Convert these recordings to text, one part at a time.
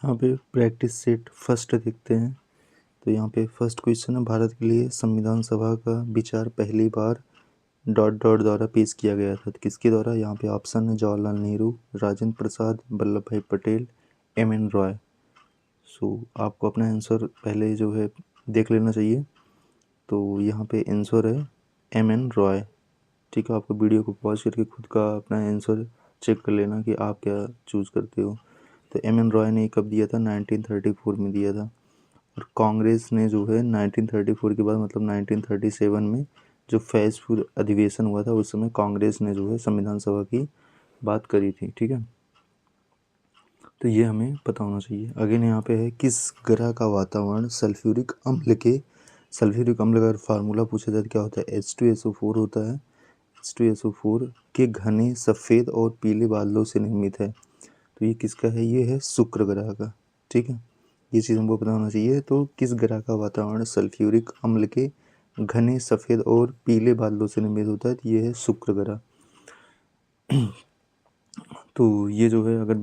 यहाँ पे practice set first देखते हैं। तो यहाँ पे फर्स्ट क्वेश्चन है, भारत के लिए संविधान सभा का विचार पहली बार डॉट डॉट द्वारा पेश किया गया था। तो किसके द्वारा? यहाँ पे ऑप्शन है जवाहरलाल नेहरू, राजेंद्र प्रसाद, वल्लभ भाई पटेल, एम एन रॉय। सो आपको अपना आंसर पहले जो है देख लेना चाहिए। तो यहाँ पे आंसर है एम एन रॉय। ठीक है, आपको वीडियो को पॉज करके खुद का अपना आंसर चेक कर लेना कि आप क्या चूज़ करते हो। तो एम एन रॉय ने कब दिया था? 1934 में दिया था। और कांग्रेस ने जो है 1934 के बाद मतलब 1937 में जो फैज़पुर अधिवेशन हुआ था उस समय कांग्रेस ने जो है संविधान सभा की बात करी थी। ठीक है, तो ये हमें पता होना चाहिए। अगेन यहाँ पे है, किस ग्रह का वातावरण सल्फ्यूरिक अम्ल का फार्मूला पूछा जाए तो क्या होता है? H2SO4 होता है। H2SO4 के घने सफ़ेद और पीले बादलों से निर्मित है। तो ये किसका है? ये है शुक्र ग्रह का। ठीक है, ये चीज़ हमको पता होना चाहिए। तो किस ग्रह का वातावरण सल्फ्यूरिक अम्ल के घने सफ़ेद और पीले बादलों से निर्मित होता है? तो ये है शुक्र ग्रह। तो ये जो है अगर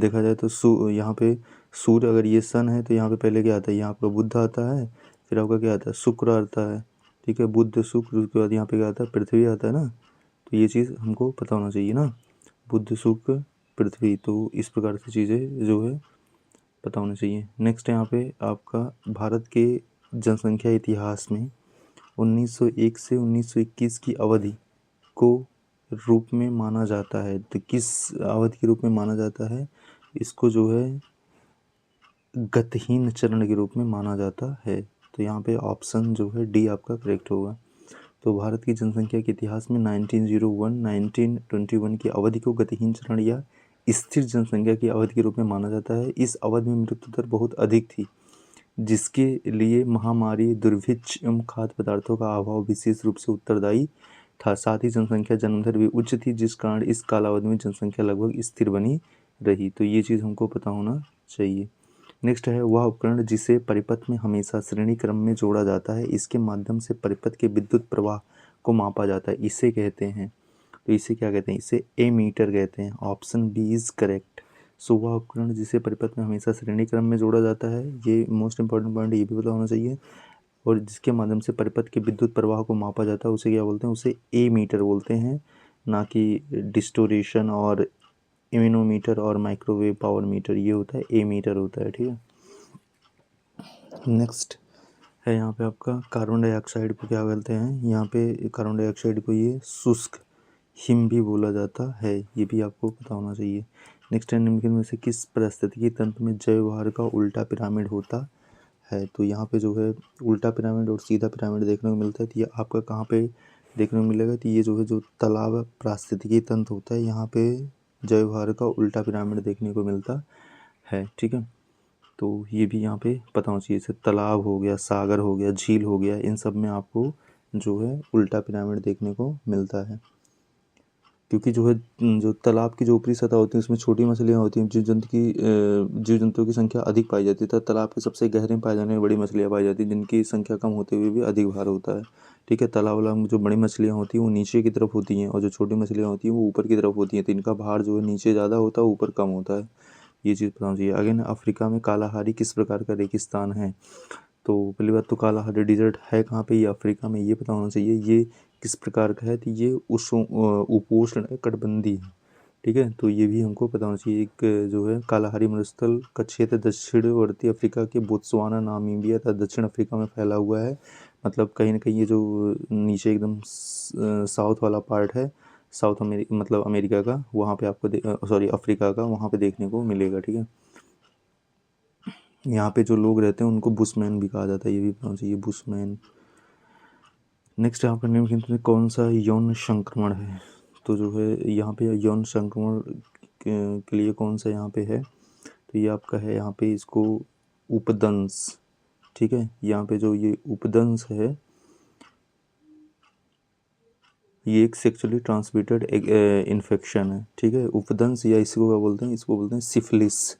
देखा जाए तो यहाँ पे सूर्य, अगर ये सन है तो यहाँ पे पहले क्या आता है? यहाँ पर बुध आता है, फिर आपका क्या आता है? शुक्र आता है। ठीक है, बुध शुक्र, उसके बाद यहाँ पे क्या आता है? पृथ्वी आता है ना। तो ये चीज़ हमको पता होना चाहिए ना, बुध शुक्र पृथ्वी। तो इस प्रकार की चीज़ें जो है पता होना चाहिए। नेक्स्ट यहाँ पे आपका, भारत के जनसंख्या इतिहास में 1901 से 1921 की अवधि को रूप में माना जाता है। तो किस अवधि के रूप में माना जाता है? इसको जो है गतिहीन चरण के रूप में माना जाता है। तो यहाँ पे ऑप्शन जो है डी आपका करेक्ट होगा। तो भारत की जनसंख्या के इतिहास में 1901-1921 की अवधि को गतिहीन चरण या स्थिर जनसंख्या की अवधि के रूप में माना जाता है। इस अवधि में मृत्यु दर बहुत अधिक थी, जिसके लिए महामारी, दुर्भिक्ष एवं खाद्य पदार्थों का अभाव विशेष रूप से उत्तरदायी था। साथ ही जनसंख्या जन्म दर भी उच्च थी, जिस कारण इस कालावधि में जनसंख्या लगभग स्थिर बनी रही। तो ये चीज़ हमको पता होना चाहिए। नेक्स्ट है, वह उपकरण जिसे परिपथ में हमेशा श्रेणी क्रम में जोड़ा जाता है, इसके माध्यम से परिपथ के विद्युत प्रवाह को मापा जाता है, इसे कहते हैं। तो इसे क्या कहते हैं? इसे एमीटर कहते हैं। Option B is correct. So वह उपकरण जिसे परिपथ में हमेशा श्रेणी क्रम में जोड़ा जाता है, ये मोस्ट इंपॉर्टेंट पॉइंट ये भी पता होना चाहिए। और जिसके माध्यम से परिपथ के विद्युत प्रवाह को मापा जाता है, उसे क्या बोलते हैं? उसे एमीटर बोलते हैं, ना कि डिस्टोरेशन और इम्यूनोमीटर और माइक्रोवेव पावर मीटर। ये होता है एमीटर होता है। ठीक है, नेक्स्ट है यहाँ पे आपका, कार्बन डाइऑक्साइड को क्या बोलते हैं? यहाँ पे कार्बन डाइऑक्साइड को ये शुष्क हिम भी बोला जाता है, ये भी आपको पता होना चाहिए। नेक्स्ट है, निम्नलिखित में से किस पारिस्थितिकी तंत्र में जैव भार का उल्टा पिरामिड होता है? तो यहाँ पे जो है उल्टा पिरामिड और सीधा पिरामिड देखने को मिलता है। तो ये आपका कहाँ पे देखने को मिलेगा? तो ये जो है जो तालाब पारिस्थितिकी तंत्र होता है, यहाँ पे जैव भार का उल्टा पिरामिड देखने को मिलता है। ठीक है, तो ये भी यहाँ पे पता होना चाहिए। जैसे तालाब हो गया, सागर हो गया, झील हो गया, इन सब में आपको जो है उल्टा पिरामिड देखने को मिलता है। क्योंकि जो है जो तालाब की जो ऊपरी सतह होती है उसमें छोटी मछलियाँ होती हैं, जीव जंतुओं की संख्या अधिक पाई जाती है। तो तालाब के सबसे गहरे में पाए जाने वाली बड़ी मछलियाँ पाई जाती हैं, जिनकी संख्या कम होते हुए भी अधिक भार होता है। ठीक है, तालाब वाला में जो बड़ी मछलियाँ होती हैं वो नीचे की तरफ होती हैं, और जो छोटी मछलियाँ होती हैं वो ऊपर की तरफ होती हैं। तो इनका भार जो है नीचे ज़्यादा होता है, ऊपर कम होता है। ये चीज़ पता होनी चाहिए। अगेन, अफ्रीका में कालाहारी किस प्रकार का रेगिस्तान है? तो पहली बात तो कालाहारी डिजर्ट है कहाँ पे? ये अफ्रीका में, ये पता होना चाहिए। ये किस प्रकार का है? तो ये उपोष्ण कटिबंधीय है। ठीक है, तो ये भी हमको पता होना चाहिए। एक जो है कालाहारी मरुस्थल का क्षेत्र दक्षिणवर्ती अफ्रीका के बोत्सवाना, नामीबिया तथा दक्षिण अफ्रीका में फैला हुआ है। मतलब कहीं ना कहीं ये जो नीचे एकदम साउथ वाला पार्ट है, साउथ अमेरिका मतलब अमेरिका का, वहाँ पे आपको सॉरी अफ्रीका का, वहाँ पे देखने को मिलेगा। ठीक है, यहाँ पे जो लोग रहते हैं उनको बुशमैन भी कहा जाता है, ये भी पता चाहिए, बुशमैन। नेक्स्ट यहाँ पर निम्नलिखित में कौन सा यौन संक्रमण है? तो जो है यहाँ पे यौन संक्रमण के लिए कौन सा यहाँ पे है? तो ये आपका है यहाँ पे, इसको उपदंश। ठीक है, यहाँ पे जो ये उपदंश है, ये एक सेक्सुअली ट्रांसमिटेड इन्फेक्शन है। ठीक है, उपदंश, या इसको क्या बोलते हैं? इसको बोलते हैं सिफिलिस।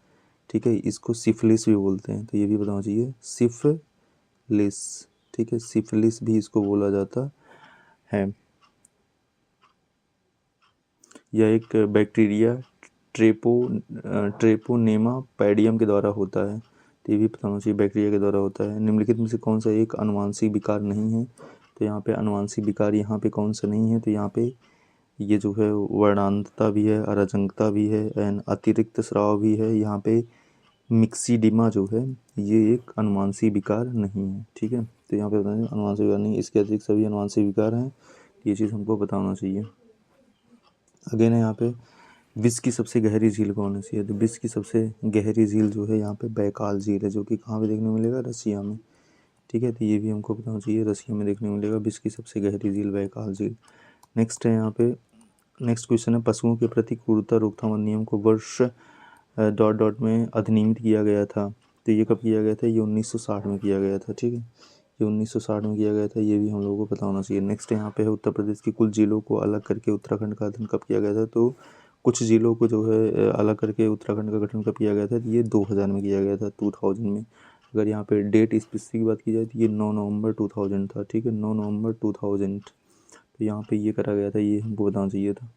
ठीक है, इसको सिफिलिस भी बोलते हैं, तो ये भी बताना चाहिए, सिफिलिस। ठीक है, सिफिलिस भी इसको बोला जाता है। यह एक बैक्टीरिया ट्रेपोनेमा पैडियम के द्वारा होता है, तो ये भी बताना चाहिए, बैक्टीरिया के द्वारा होता है। निम्नलिखित में से कौन सा एक अनुवांशिक विकार नहीं है, तो यहाँ पे अनुवांशिक विकार यहाँ पे कौन सा नहीं है, तो यहाँ पे ये जो है वर्णांतता भी है, अराजकता भी है एंड अतिरिक्त स्राव भी है। यहाँ पे मिक्सीडिमा जो है ये एक अनुवांशिक विकार नहीं है, ठीक है। तो यहाँ पे बताएं अनुवांशिक विकार नहीं, इसके अतिरिक्त सभी अनुवांशिक विकार हैं, ये चीज़ हमको बताना चाहिए। अगेन है यहाँ पे विश्व की सबसे गहरी झील कौन सी है, तो विश्व की सबसे गहरी झील जो है यहाँ पे बैकाल झील है, जो कि कहाँ पे देखने मिलेगा, रसिया में, ठीक है। तो ये भी हमको बताना चाहिए, रसिया में देखने मिलेगा विश्व की सबसे गहरी झील बैकाल झील। नेक्स्ट है यहाँ पे, नेक्स्ट क्वेश्चन है पशुओं के प्रति क्रूरता रोकथाम अधिनियम को वर्ष ... में अधिनियमित किया गया था, तो ये कब किया गया था, ये 1960 में किया गया था, ठीक है। ये 1960 में किया गया था, ये भी हम लोगों को पता होना चाहिए। नेक्स्ट यहाँ पे है उत्तर प्रदेश की कुल जिलों को अलग करके उत्तराखंड का गठन कब किया गया था, तो कुछ जिलों को जो है अलग करके उत्तराखंड का गठन कब किया गया था, तो ये 2000 में किया गया था, 2000 में। अगर यहाँ पे डेट स्पेसिफिक की बात की जाए तो ये 9 नवंबर 2000 था, ठीक है, 9 नवंबर 2000, तो यहाँ पे ये करा गया था, ये हमको बताना चाहिए था।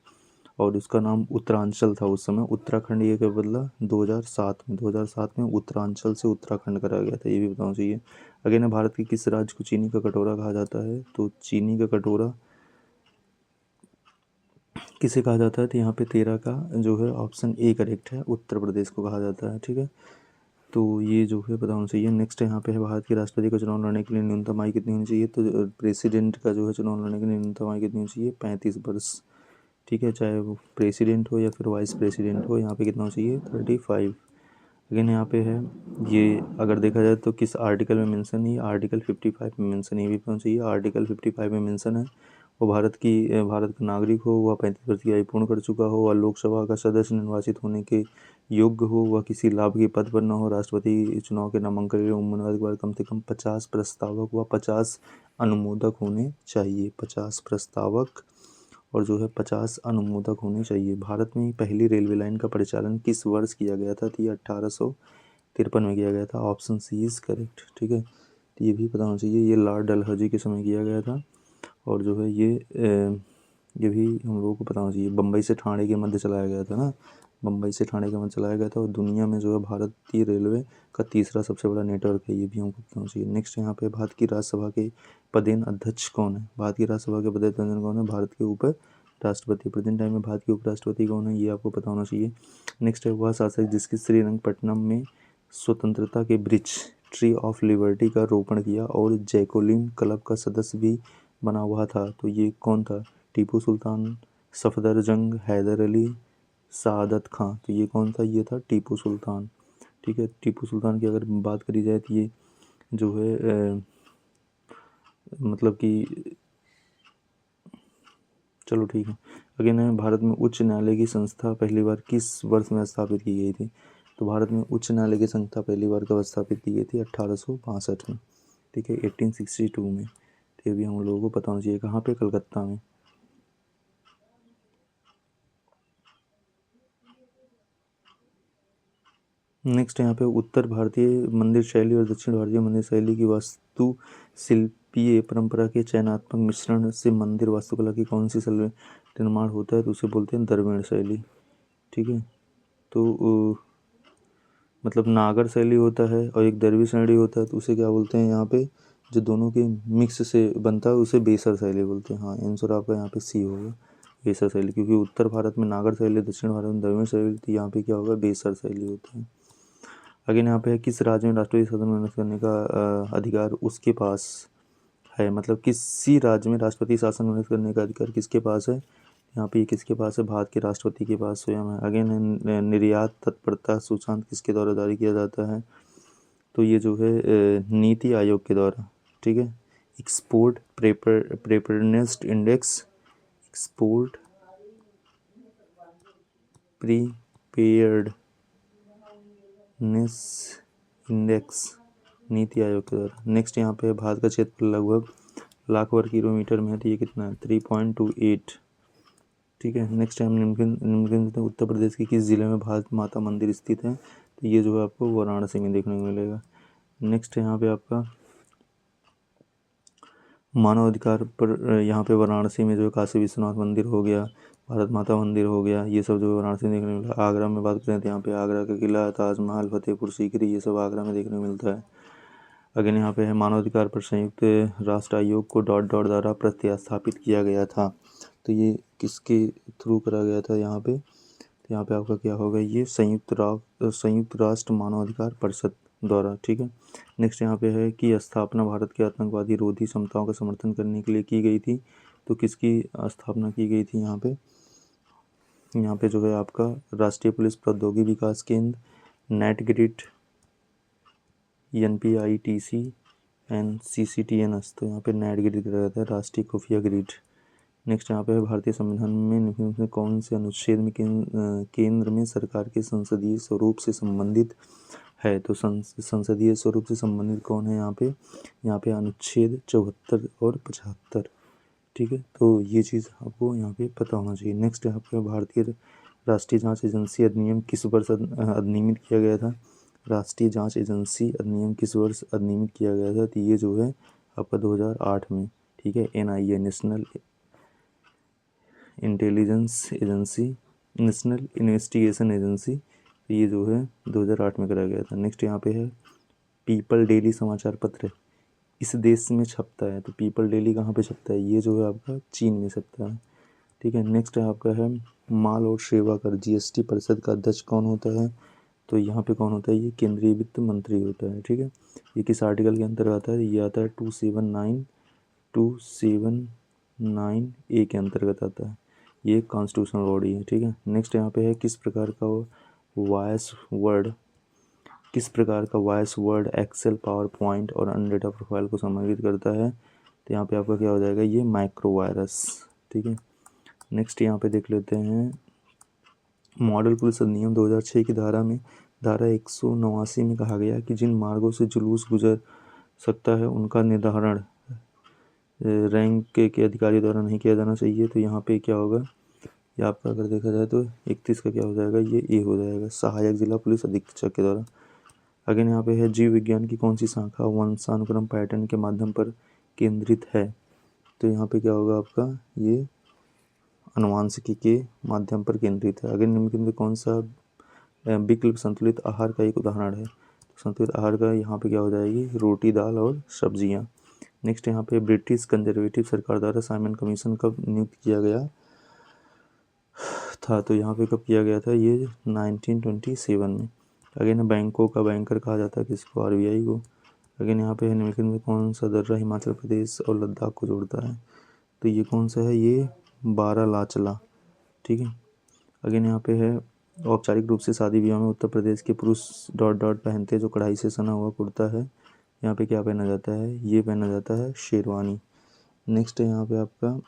और उसका नाम उत्तरांचल था उस समय, उत्तराखंड ये क्या बदला 2007 में उत्तरांचल से उत्तराखंड करा गया था, ये भी बताना चाहिए। अगेन है भारत के किस राज्य को चीनी का कटोरा कहा जाता है, तो चीनी का कटोरा किसे कहा जाता है, तो यहाँ पे 13 का जो है ऑप्शन ए करेक्ट है, उत्तर प्रदेश को कहा जाता है, ठीक है। तो ये जो है बताना चाहिए। नेक्स्ट यहाँ पे है भारत के राष्ट्रपति का चुनाव लड़ने के लिए न्यूनतम आयु कितनी होनी चाहिए, तो प्रेसिडेंट का जो है चुनाव लड़ने के लिए न्यूनतम आयु कितनी होनी चाहिए, 35 वर्ष, ठीक है, चाहे वो प्रेसिडेंट हो या फिर वाइस प्रेसिडेंट हो, यहाँ पे कितना चाहिए, 35। लेकिन यहाँ पे है ये अगर देखा जाए तो किस आर्टिकल में मेंशन है, आर्टिकल 55 में मेंशन, ये भी पहुँच चाहिए, आर्टिकल 55 में मेंशन है। वो भारत का नागरिक हो, वह 35 वर्ष की आयु पूर्ण कर चुका हो, वह लोकसभा का सदस्य निर्वाचित होने के योग्य हो, वह किसी लाभ के पद पर न हो, राष्ट्रपति चुनाव के नामांकन के लिए उम्मीदवार के बाद कम से कम 50 प्रस्तावक व 50 अनुमोदक होने चाहिए, 50 प्रस्तावक और जो है 50 अनुमोदक होने चाहिए। भारत में पहली रेलवे लाइन का परिचालन किस वर्ष किया गया था, तो ये 1853 में किया गया था, ऑप्शन सी इज़ करेक्ट, ठीक है। तो ये भी पता होना चाहिए, ये लॉर्ड डलहौजी के समय किया गया था। और जो है ये भी हम लोगों को पता होना चाहिए, बम्बई से ठाणे के मध्य चलाया गया था ना, बम्बई से ठाणे के मध्य चलाया गया था। और दुनिया में जो है भारतीय रेलवे का तीसरा सबसे बड़ा नेटवर्क है, ये भी हमको पता होना चाहिए। नेक्स्ट यहाँ पे भारत की राज्यसभा के पदेन अध्यक्ष कौन है, भारत की राज्यसभा के पदेन अध्यक्ष कौन है, भारत के ऊपर राष्ट्रपति। प्रेजेंट टाइम में भारत के उपराष्ट्रपति कौन है, ये आपको पता होना चाहिए। नेक्स्ट है वह शासक जिसकी श्रीरंगपट्टनम में स्वतंत्रता के वृक्ष ट्री ऑफ लिबर्टी का रोपण किया और जैकोलिन क्लब का सदस्य भी बना हुआ था, तो ये कौन था, टीपू सुल्तान, सफदरजंग, हैदर अली, सादत खां, तो ये कौन था, ये था टीपू सुल्तान, ठीक है। टीपू सुल्तान की अगर बात करी जाए तो ये जो है मतलब कि चलो ठीक है। अगेन है भारत में उच्च न्यायालय की संस्था पहली बार किस वर्ष में स्थापित की गई थी, तो भारत में उच्च न्यायालय की संस्था पहली बार कब स्थापित की गई थी, 1862 में, ठीक है, 1862 में। तो ये भी हम लोगों को पता होना चाहिए, कहाँ पे, कलकत्ता में। नेक्स्ट यहाँ पे उत्तर भारतीय मंदिर शैली और दक्षिण भारतीय मंदिर शैली की वास्तु शिल्पीय परंपरा के चयनात्मक मिश्रण से मंदिर वास्तुकला की कौन सी शैली निर्माण होता है, तो उसे बोलते हैं द्रविड़ शैली, ठीक है। तो मतलब नागर शैली होता है और एक द्रविड़ शैली होता है, तो उसे क्या बोलते हैं यहाँ पे, जो दोनों के मिक्स से बनता है उसे बेसर शैली बोलते हैं। हाँ, आंसर आपका यहाँ पे सी होगा, बेसर शैली, क्योंकि उत्तर भारत में नागर शैली, दक्षिण भारत में द्रविड़ शैली, तो यहाँ पे क्या होगा, बेसर शैली होता है। अगेन यहाँ पे है किस राज्य में राष्ट्रपति शासन उन्नत करने का अधिकार उसके पास है, मतलब किसी राज्य में राष्ट्रपति शासन उन्नत करने का अधिकार किसके पास है, यहाँ पे किसके पास है, भारत के राष्ट्रपति के पास स्वयं है। अगेन है निर्यात तत्परता सूचकांक किसके द्वारा जारी किया जाता है, तो ये जो है नीति आयोग के द्वारा, ठीक है। Export preparedness index, export preparedness index, NITI Aayog के द्वारा। नेक्स्ट यहाँ पे भारत का क्षेत्र लगभग लाख वर्ग किलोमीटर में है, तो ये कितना है, 3.28, ठीक है। नेक्स्ट टाइम निम्नलिखित उत्तर प्रदेश के किस जिले में भारत माता मंदिर स्थित है, तो ये जो है आपको वाराणसी में देखने को मिलेगा। नेक्स्ट यहाँ पे आपका मानव अधिकार पर यहाँ पे वाराणसी में जो काशी विश्वनाथ मंदिर हो गया, भारत माता मंदिर हो गया, ये सब जो है वाराणसी में देखने को मिला। आगरा में बात करें तो यहाँ पे आगरा का किला, ताजमहल, फतेहपुर सीकरी, ये सब आगरा में देखने को मिलता है। अगेन यहाँ पे है मानवाधिकार पर संयुक्त राष्ट्र आयोग को डॉट डॉट द्वारा प्रतिस्थापित किया गया था। तो ये किसके थ्रू करा गया था यहाँ पे? तो यहाँ पे आपका क्या होगा, ये संयुक्त राष्ट्र मानवाधिकार परिषद द्वारा, ठीक है। नेक्स्ट यहाँ पे है कि स्थापना भारत के आतंकवादी रोधी क्षमताओं का समर्थन करने के लिए की गई थी। तो किसकी स्थापना की गई थी यहाँ पे? यहाँ पे जो है आपका राष्ट्रीय पुलिस प्रौद्योगिकी विकास केंद्र, नेटग्रिड, NPITC एंड CCTNS। तो यहाँ पे नेटग्रिड रहता है, राष्ट्रीय खुफिया ग्रिड। नेक्स्ट यहाँ पे है भारतीय संविधान में निम्नलिखित में से कौन से अनुच्छेद में केंद्र में सरकार के संसदीय स्वरूप से संबंधित है? तो संसदीय स्वरूप से संबंधित कौन है यहाँ पे? यहाँ पे अनुच्छेद 74 और 75, ठीक है। तो ये चीज़ आपको यहाँ पे पता होना चाहिए। नेक्स्ट यहाँ पे भारतीय राष्ट्रीय जांच एजेंसी अधिनियम किस वर्ष अधिनियमित किया गया था? राष्ट्रीय जांच एजेंसी अधिनियम किस वर्ष अधिनियमित किया गया था? तो ये जो है आपका 2008 में, ठीक है। NIA, national intelligence agency, national investigation agency, ये जो है 2008 में कराया गया था। नेक्स्ट यहाँ पे है पीपल डेली समाचार पत्र इस देश में छपता है। तो पीपल डेली कहाँ पे छपता है? ये जो है आपका चीन में छपता है, ठीक है। नेक्स्ट है आपका है माल और सेवा कर GST परिषद का अध्यक्ष कौन होता है? तो यहाँ पे कौन होता है? ये केंद्रीय वित्त मंत्री होता है, ठीक है। ये किस आर्टिकल के अंतर्गत आता है? ये आता है 279A के अंतर्गत आता है। ये कॉन्स्टिट्यूशनल बॉडी है, ठीक है। नेक्स्ट यहाँ पे है किस प्रकार का voice Word Excel, PowerPoint और अन्य डेटा प्रोफाइल को समर्पित करता है? तो यहाँ पे आपका क्या हो जाएगा? ये माइक्रो वायरस, ठीक है। नेक्स्ट यहाँ पे देख लेते हैं मॉडल पुलिस अधिनियम 2006 की धारा 189 में कहा गया कि जिन मार्गों से जुलूस गुजर सकता है उनका निर्धारण रैंक के अधिकारी द्वारा नहीं किया जाना चाहिए। तो यहाँ पे क्या होगा? ये आपका अगर देखा जाए तो 31 का क्या हो जाएगा? ये A हो जाएगा, सहायक जिला पुलिस अधीक्षक के द्वारा। अगेन यहाँ पे है जीव विज्ञान की कौन सी शाखा वंशानुक्रम पैटर्न के माध्यम पर केंद्रित है? तो यहाँ पे क्या होगा आपका? ये अनुवांशिकी के माध्यम पर केंद्रित है। अगेन निम्नलिखित में कौन सा विकल्प संतुलित आहार का एक उदाहरण है? तो संतुलित आहार का यहाँ पे क्या हो जाएगी? रोटी, दाल और सब्जियाँ। नेक्स्ट यहाँ पे ब्रिटिश कंजर्वेटिव सरकार द्वारा साइमन कमीशन कब नियुक्त किया गया था? तो यहाँ पे कब किया गया था? ये 1927 में। अगेन बैंकों का बैंकर कहा जाता है किसको? RBI को। अगेन यहाँ पे निम्नलिखित में कौन सा दर्रा हिमाचल प्रदेश और लद्दाख को जोड़ता है? तो ये कौन सा है? ये बारालाचला, ठीक है। अगेन यहाँ पे है औपचारिक रूप से शादी विवाह में उत्तर प्रदेश के पुरुष डॉट डॉट पहनते जो कढ़ाई से सना हुआ कुर्ता है, यहाँ पे क्या पहना जाता है? ये पहना जाता है शेरवानी। नेक्स्ट है यहाँ पे आपका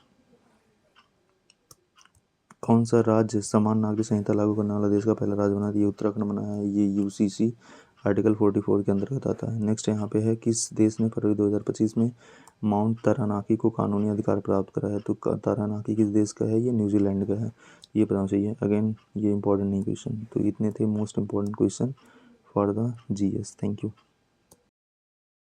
कौन सा राज्य समान नागरिक संहिता लागू करने वाला देश का पहला राज्य बना? ये उत्तराखंड बना है। ये UCC आर्टिकल 44 के अंतर्गत आता है। नेक्स्ट यहाँ पे है किस देश ने फरवरी 2025 में माउंट तारानाकी को कानूनी अधिकार प्राप्त करा है? तो तारानाकी किस देश का है? ये न्यूजीलैंड का है। ये पता चाहिए। अगेन ये इंपॉर्टेंट नहीं क्वेश्चन। तो इतने थे most important question for the GS। Thank you.